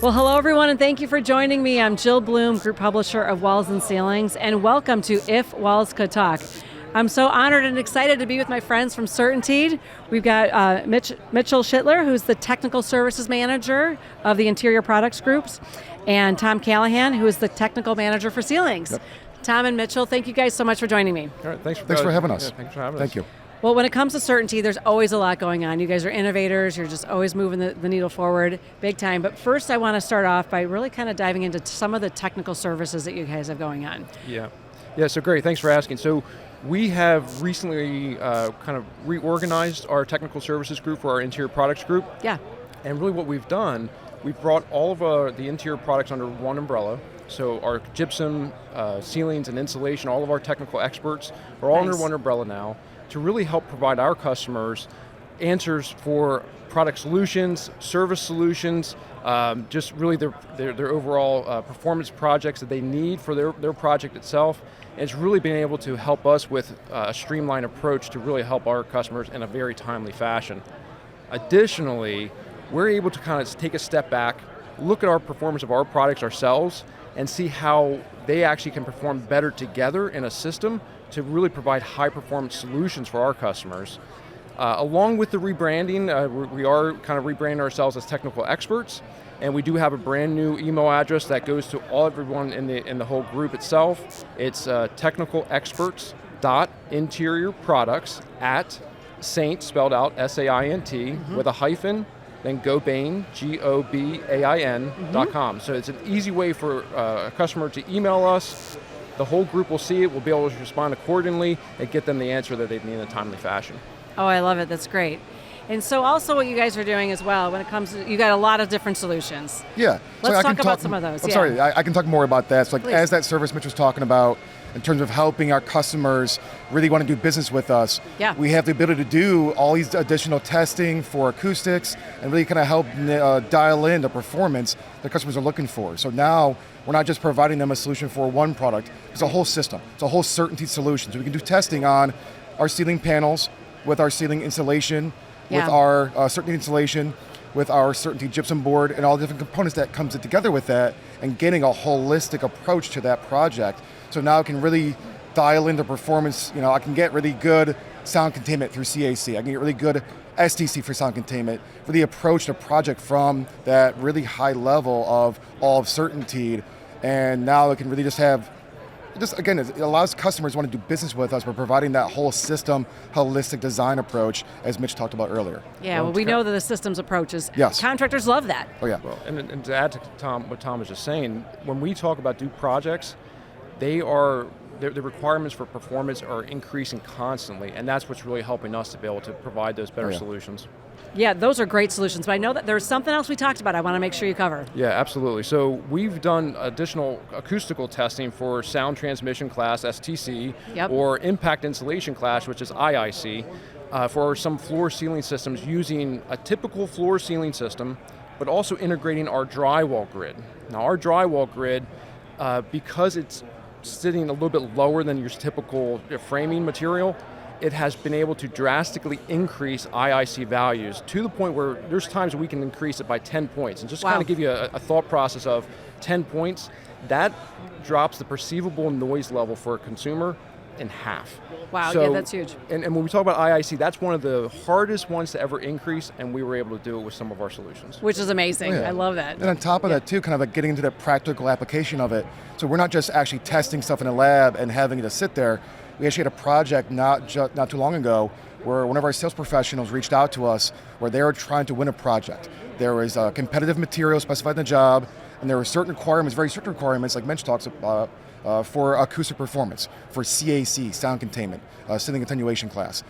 Well, hello everyone, and thank you for joining me. I'm Jill Bloom, Group Publisher of Walls and Ceilings, and welcome to If Walls Could Talk. I'm so honored and excited to be with my friends from Certainteed. We've got Mitchell Schittler, who's the Technical Services Manager of the Interior Products Groups, and Tom Callahan, who is the Technical Manager for Ceilings. Yep. Tom and Mitchell, thank you guys so much for joining me. All right, thanks for having us. Yeah, thanks for having us. Thank you. Well, when it comes to Certainteed, there's always a lot going on. You guys are innovators. You're just always moving the needle forward big time. But first, I want to start off by really kind of diving into some of the technical services that you guys have going on. Yeah, so great. Thanks for asking. So we have recently kind of reorganized our technical services group for our interior products group. Yeah. And really what we've done, we've brought all of the interior products under one umbrella. So our gypsum, ceilings, and insulation, all of our technical experts are all under one umbrella now, to really help provide our customers answers for product solutions, service solutions, just really their overall performance projects that they need for their project itself. And it's really been able to help us with a streamlined approach to really help our customers in a very timely fashion. Additionally, we're able to kind of take a step back, look at our performance of our products ourselves, and see how they actually can perform better together in a system to really provide high performance solutions for our customers. Along with the rebranding, we are kind of rebranding ourselves as technical experts, and we do have a brand new email address that goes to everyone in the whole group itself. It's technicalecexperts.interiorproducts@Saint, spelled out S-A-I-N-T, with a hyphen, then Gobain, Gobain.com. So it's an easy way for a customer to email us. The whole group will see it, we'll be able to respond accordingly and get them the answer that they need in a timely fashion. Oh, I love it, that's great. And so also what you guys are doing as well, when it comes to, you got a lot of different solutions. Yeah. Let's talk about some of those. Sorry, I can talk more about that. So Please. As that service Mitch was talking about, in terms of helping our customers really want to do business with us, we have the ability to do all these additional testing for acoustics and really kind of help dial in the performance that customers are looking for. So now we're not just providing them a solution for one product, it's a whole system, it's a whole Certainteed solution. So we can do testing on our ceiling panels, with our ceiling insulation, with our Certainteed insulation, with our Certainteed gypsum board, and all the different components that comes together with that, and getting a holistic approach to that project. So now I can really dial into performance. I can get really good sound containment through CAC. I can get really good STC for sound containment, really approach the project from that really high level of all of Certainteed. And now I can really just have, again, it allows customers who want to do business with us by providing that whole system, holistic design approach, as Mitch talked about earlier. Yeah, well, we know that the systems approach is, contractors love that. Oh yeah. Well, and to add to what Tom was just saying, when we talk about do projects, the requirements for performance are increasing constantly, and that's what's really helping us to be able to provide those better solutions. Yeah, those are great solutions, but I know that there's something else we talked about I want to make sure you cover. Yeah, absolutely. So we've done additional acoustical testing for sound transmission class, STC, or impact insulation class, which is IIC, for some floor ceiling systems using a typical floor ceiling system, but also integrating our drywall grid. Now our drywall grid, because it's sitting a little bit lower than your typical framing material, it has been able to drastically increase IIC values to the point where there's times we can increase it by 10 points. And just kind of give you a thought process of 10 points, that drops the perceivable noise level for a consumer in half. Wow, so, yeah, that's huge. And when we talk about IIC, that's one of the hardest ones to ever increase, and we were able to do it with some of our solutions. Which is amazing. I love that. And on top of that too, kind of like getting into the practical application of it. So we're not just actually testing stuff in a lab and having it to sit there. We actually had a project not too long ago where one of our sales professionals reached out to us where they were trying to win a project. There was competitive material specified in the job, and there were certain requirements, very strict requirements, like Mitch talks about, for acoustic performance, for CAC, sound containment, ceiling attenuation class.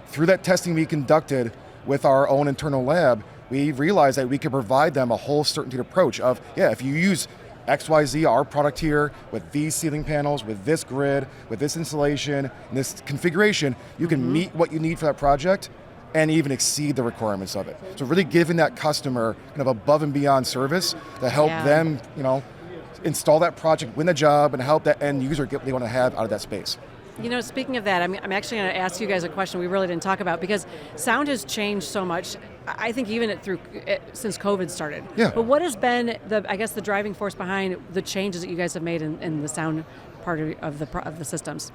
Through that testing we conducted with our own internal lab, we realized that we could provide them a whole Certainteed approach of, if you use XYZ, our product here, with these ceiling panels, with this grid, with this insulation, and this configuration, you can meet what you need for that project and even exceed the requirements of it. So really giving that customer kind of above and beyond service to help them, install that project, win the job, and help that end user get what they want to have out of that space. Speaking of that, I'm actually going to ask you guys a question we really didn't talk about, because sound has changed so much I think even since COVID started. Yeah. But what has been the driving force behind the changes that you guys have made in the sound part of the systems?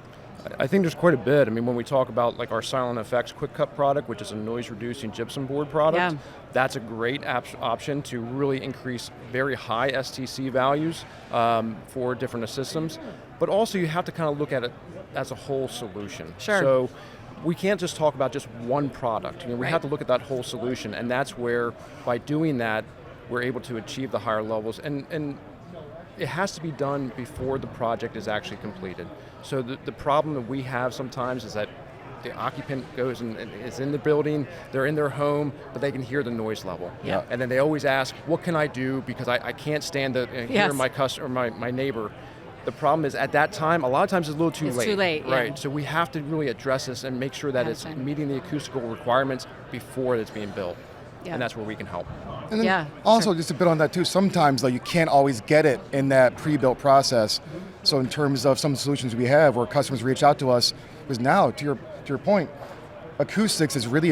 I think there's quite a bit. I mean, when we talk about like our Silent Effects Quick Cut product, which is a noise-reducing gypsum board product, that's a great option to really increase very high STC values for different systems. But also, you have to kind of look at it as a whole solution. Sure. So we can't just talk about just one product. We have to look at that whole solution, and that's where, by doing that, we're able to achieve the higher levels. And it has to be done before the project is actually completed. So the problem that we have sometimes is that the occupant goes and is in the building, they're in their home, but they can hear the noise level. Yeah. And then they always ask, what can I do, because I can't stand to hear my customer, my neighbor. The problem is at that time, a lot of times it's a little too late. It's too late, right? yeah. So we have to really address this and make sure that it's meeting the acoustical requirements before it's being built. Yeah. And that's where we can help. And then also, just a bit on that too, sometimes though you can't always get it in that pre-built process. So in terms of some solutions we have where customers reach out to us, because now, to your point, acoustics is really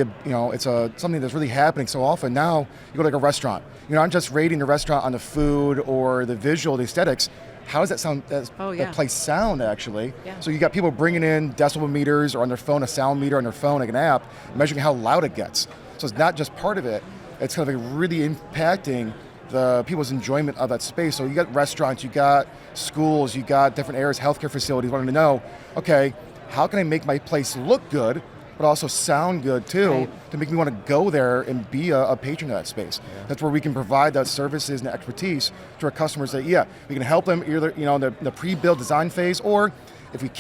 something that's really happening so often. Now you go to like a restaurant, you're not just rating the restaurant on the food or the visual, the aesthetics. How does that sound? That place sound actually? Yeah. So you got people bringing in decibel meters or on their phone, a sound meter on their phone, like an app, measuring how loud it gets. So it's not just part of it, it's kind of like really impacting the people's enjoyment of that space. So you got restaurants, you got schools, you got different areas, healthcare facilities wanting to know, okay, how can I make my place look good, but also sound good too, to make me want to go there and be a patron of that space. Yeah. That's where we can provide that services and expertise to our customers that, we can help them either in the pre-build design phase, or if we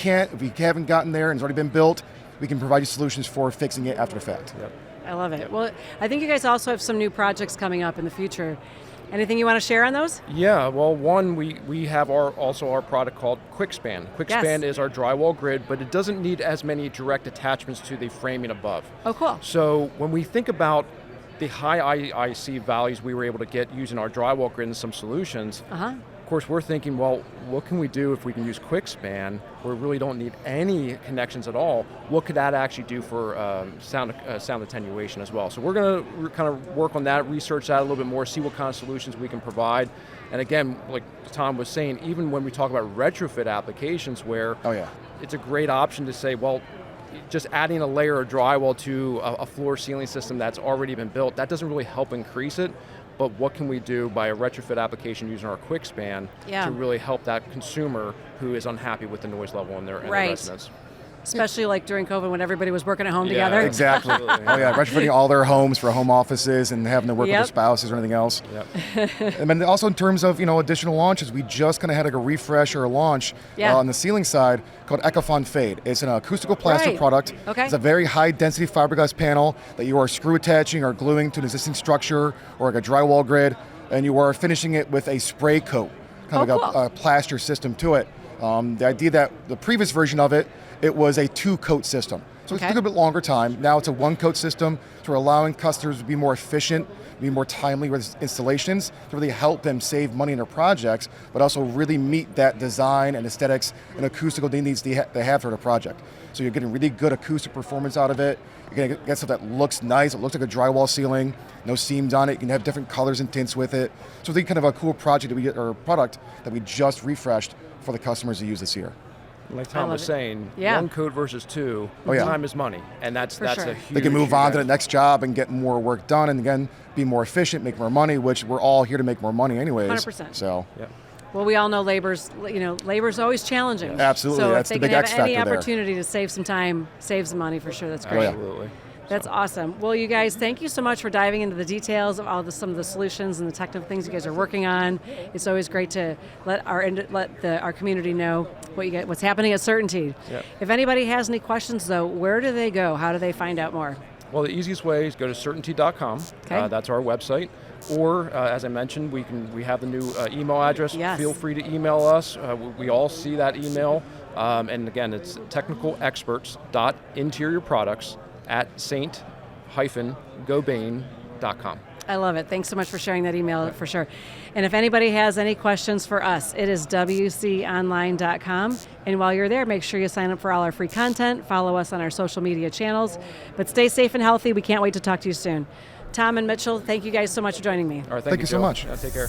haven't gotten there and it's already been built, we can provide you solutions for fixing it after the fact. Yep. I love it. Well, I think you guys also have some new projects coming up in the future. Anything you want to share on those? Yeah, well, one, we have our product called QuickSpan. QuickSpan is our drywall grid, but it doesn't need as many direct attachments to the framing above. Oh, cool. So when we think about the high IC values we were able to get using our drywall grid and some solutions, of course we're thinking, well, what can we do if we can use QuickSpan, where we really don't need any connections at all? What could that actually do for sound attenuation as well? So we're going to kind of work on that, research that a little bit more, see what kind of solutions we can provide. And again, like Tom was saying, even when we talk about retrofit applications where it's a great option to say, well, just adding a layer of drywall to a floor ceiling system that's already been built, that doesn't really help increase it. But what can we do by a retrofit application using our QuickSpan to really help that consumer who is unhappy with the noise level in their residence? Especially like during COVID when everybody was working at home together. Exactly. Retrofitting all their homes for home offices and having to work with their spouses or anything else. Yep. And then also in terms of additional launches, we just kind of had like a refresh or a launch on the ceiling side called Ecofon Fade. It's an acoustical plastic product. Okay. It's a very high density fiberglass panel that you are screw attaching or gluing to an existing structure or like a drywall grid, and you are finishing it with a spray coat, kind of like a plaster system to it. The idea that the previous version of it was a 2-coat system. So it took a bit longer time. Now it's a 1-coat system, so we're allowing customers to be more efficient, be more timely with installations, to really help them save money in their projects, but also really meet that design and aesthetics and acoustical needs they have for the project. So you're getting really good acoustic performance out of it. You're going to get stuff that looks nice. It looks like a drywall ceiling, no seams on it. You can have different colors and tints with it. So I think kind of a cool project or product that we just refreshed for the customers to use this year. Like Tom was saying, 1 coat versus 2, time is money, and that's a huge. They can move on to the next job and get more work done, and again, be more efficient, make more money, which we're all here to make more money anyways. 100%. So. Well, we all know labor's always challenging. Absolutely, so that's the big X factor there. So if they can have any opportunity to save some time, save some money for sure, that's great. Absolutely. That's awesome. Well, you guys, thank you so much for diving into the details of some of the solutions and the technical things you guys are working on. It's always great to let our community know what's happening at Certainteed. Yep. If anybody has any questions, though, where do they go? How do they find out more? Well, the easiest way is go to Certainteed.com. Okay. That's our website. Or, as I mentioned, we have the new email address. Yes. Feel free to email us. We all see that email. And again, it's technicalexperts.interiorproducts@saint-gobain.com. I love it. Thanks so much for sharing that email for sure. And if anybody has any questions for us, it is wconline.com. And while you're there, make sure you sign up for all our free content, follow us on our social media channels. But stay safe and healthy. We can't wait to talk to you soon. Tom and Mitchell, thank you guys so much for joining me. All right, thank you so Jill. much. Take care.